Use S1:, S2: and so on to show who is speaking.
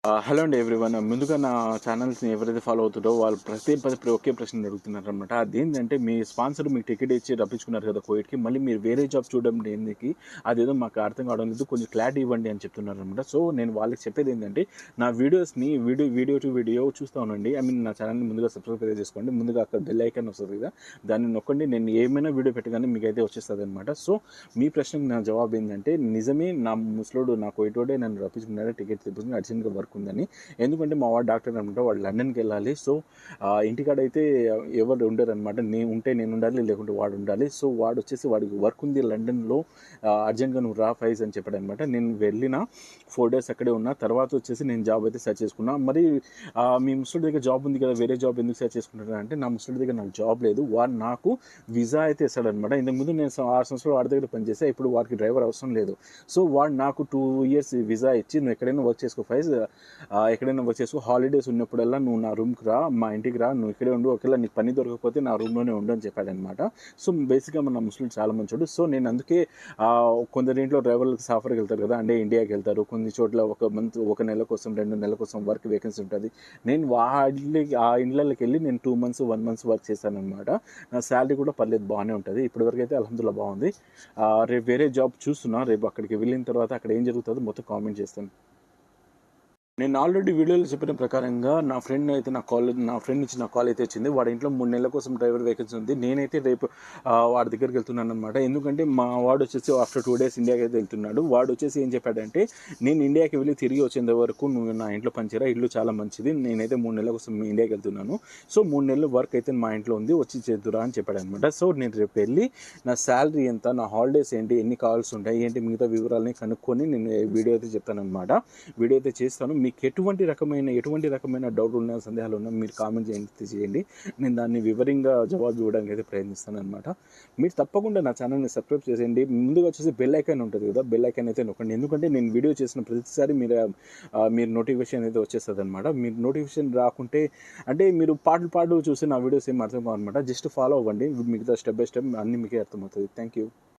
S1: Hello అండి everyone. ముందుగా నా ఛానల్స్ని ఎవరైతే ఫాలో అవుతుందో వాళ్ళు ప్రతి ఒకే ప్రశ్న అడుగుతున్నారు అనమాట. అదేంటంటే మీ స్పాన్సర్ మీకు టికెట్ ఇచ్చి రప్పించుకున్నారు కదా కోవిడ్కి, మళ్ళీ మీరు వేరే జాబ్ చూడడం దేనికి, అదేదో మాకు అర్థం కావడం లేదు, కొంచెం క్లారిటీ ఇవ్వండి అని చెప్తున్నారు అనమాట. సో నేను వాళ్ళకి చెప్పేది ఏంటంటే నా వీడియోస్ని వీడియో టు వీడియో చూస్తూ ఉండండి. నా ఛానల్ని ముందుగా సబ్స్క్రైబ్ చేసుకోండి. ముందుగా అక్కడ బెల్ ఐకాన్ వస్తుంది కదా, దాన్ని నొక్కండి. నేను ఏమైనా వీడియో పెట్టగానే మీకు అయితే వచ్చేస్తుంది అనమాట. సో మీ ప్రశ్నకు నా జవాబు ఏంటంటే నిజమే, నా ముసలోడు నా కోవిటోడే నన్ను రప్పించుకున్నాడు, టికెట్ తెప్పించుకుని అర్జెంట్గా వర్క్ ఉందని. ఎందుకంటే మా వాడు డాక్టర్ అనమాట, వాడు లండన్కి వెళ్ళాలి. సో ఇంటికాడైతే ఎవరు ఉండరు అనమాట. నేను ఉండాలి, లేకుంటే వాడు ఉండాలి. సో వాడు వచ్చేసి వాడికి వర్క్ ఉంది లండన్లో, అర్జెంట్గా నువ్వు రా ఫైజ్ అని చెప్పాడు అనమాట. నేను వెళ్ళిన 4 days అక్కడే ఉన్నా. తర్వాత వచ్చేసి నేను జాబ్ అయితే సెర్చ్ చేసుకున్నా. మరి మీ ముసలి దగ్గర జాబ్ ఉంది కదా, వేరే జాబ్ ఎందుకు సెర్చ్ చేసుకుంటాను అంటే, నా ముసలి దగ్గర నాకు జాబ్ లేదు, వాడు నాకు వీసా అయితే ఇస్తాడనమాట. ఇంతకుముందు నేను 6 సంవత్సరాలు వాడి దగ్గర పనిచేస్తే, ఇప్పుడు వాడికి డ్రైవర్ అవసరం లేదు. సో వాడు నాకు 2 years వీసా ఇచ్చి, నువ్వు ఎక్కడైనా వర్క్ చేసుకో ఫైజ్, ఎక్కడైనా వర్క్ చేసుకో, హాలిడేస్ ఉన్నప్పుడల్లా నువ్వు నా రూమ్కి రా, మా ఇంటికి రా, నువ్వు ఇక్కడే ఉండు, ఒకవేళ నీకు పని దొరకకపోతే నా రూమ్లోనే ఉండు అని చెప్పాడనమాట. సో బేసిక్గా మన ముస్లిం చాలా మంచోడు. సో నేను అందుకే కొందరింట్లో డ్రైవర్లకు సాఫర్కి వెళ్తారు కదా, అంటే ఇండియాకి వెళ్తారు, కొన్ని చోట్ల ఒక నెల కోసం 2 నెలల కోసం వర్క్ వేకెన్సీ ఉంటుంది. నేను ఆ ఇండ్లకి వెళ్ళి నేను 2 months 1 month వర్క్ చేశాను అనమాట. నా శాలరీ కూడా పర్లేదు, బాగానే ఉంటుంది. ఇప్పటివరకు అయితే అల్హమ్దుల్లా బాగుంది. రేపు వేరే జాబ్ చూస్తున్నా. రేపు అక్కడికి వెళ్ళిన తర్వాత అక్కడ ఏం జరుగుతుందో మొత్తం కామెంట్ చేస్తాను. నేను ఆల్రెడీ వీడియోలో చెప్పిన ప్రకారంగా నా ఫ్రెండ్ నుంచి నా కాల్ అయితే వచ్చింది. వాడి ఇంట్లో 3 నెలల కోసం డ్రైవర్ వేకెన్సీ ఉంది. నేనైతే రేపు వాడి దగ్గరికి వెళ్తున్నాను అనమాట. ఎందుకంటే మా వాడు వచ్చేసి ఆఫ్టర్ 2 days ఇండియాకి అయితే వెళ్తున్నాడు. వాడు వచ్చేసి ఏం చెప్పాడంటే, నేను ఇండియాకి వెళ్ళి తిరిగి వచ్చేంత వరకు నువ్వు నా ఇంట్లో పనిచేయరా, ఇల్లు చాలా మంచిది, నేనైతే 3 నెలల కోసం ఇండియాకి వెళ్తున్నాను. సో 3 నెలల వర్క్ అయితే మా ఇంట్లో ఉంది, వచ్చి చేద్దురా అని చెప్పాడు అనమాట. సో నేను రేపు వెళ్ళి నా శాలరీ ఎంత, నా హాలిడేస్ ఏంటి, ఎన్ని కాల్స్ ఉంటాయి ఏంటి, మిగతా వివరాలని కనుక్కొని నేను వీడియో అయితే చెప్తానమాట. వీడియో అయితే చేస్తాను. మీకు ఎటువంటి రకమైన డౌట్ ఉన్నా, సందేహాలు ఉన్నా మీరు కామెంట్ చేయండి. నేను దాన్ని వివరంగా జవాబు ఇవ్వడానికి అయితే ప్రయత్నిస్తాను అనమాట. మీరు తప్పకుండా నా ఛానల్ని సబ్స్క్రైబ్ చేసేయండి. ముందుగా వచ్చేసి బెల్ ఐకాన్ ఉంటుంది కదా, బెల్ ఐకాన్ అయితే నొక్కండి. ఎందుకంటే నేను వీడియో చేసిన ప్రతిసారి మీరు నోటిఫికేషన్ అయితే వచ్చేస్తుంది అనమాట. మీరు నోటిఫికేషన్ రాకుంటే, అంటే మీరు పాటలు చూసి నా వీడియోస్ ఏం అర్థం కావన్నమాట. జస్ట్ ఫాలో అవ్వండి, మిగతా స్టెప్ బై స్టెప్ అన్ని మీకే అర్థమవుతుంది. Thank you.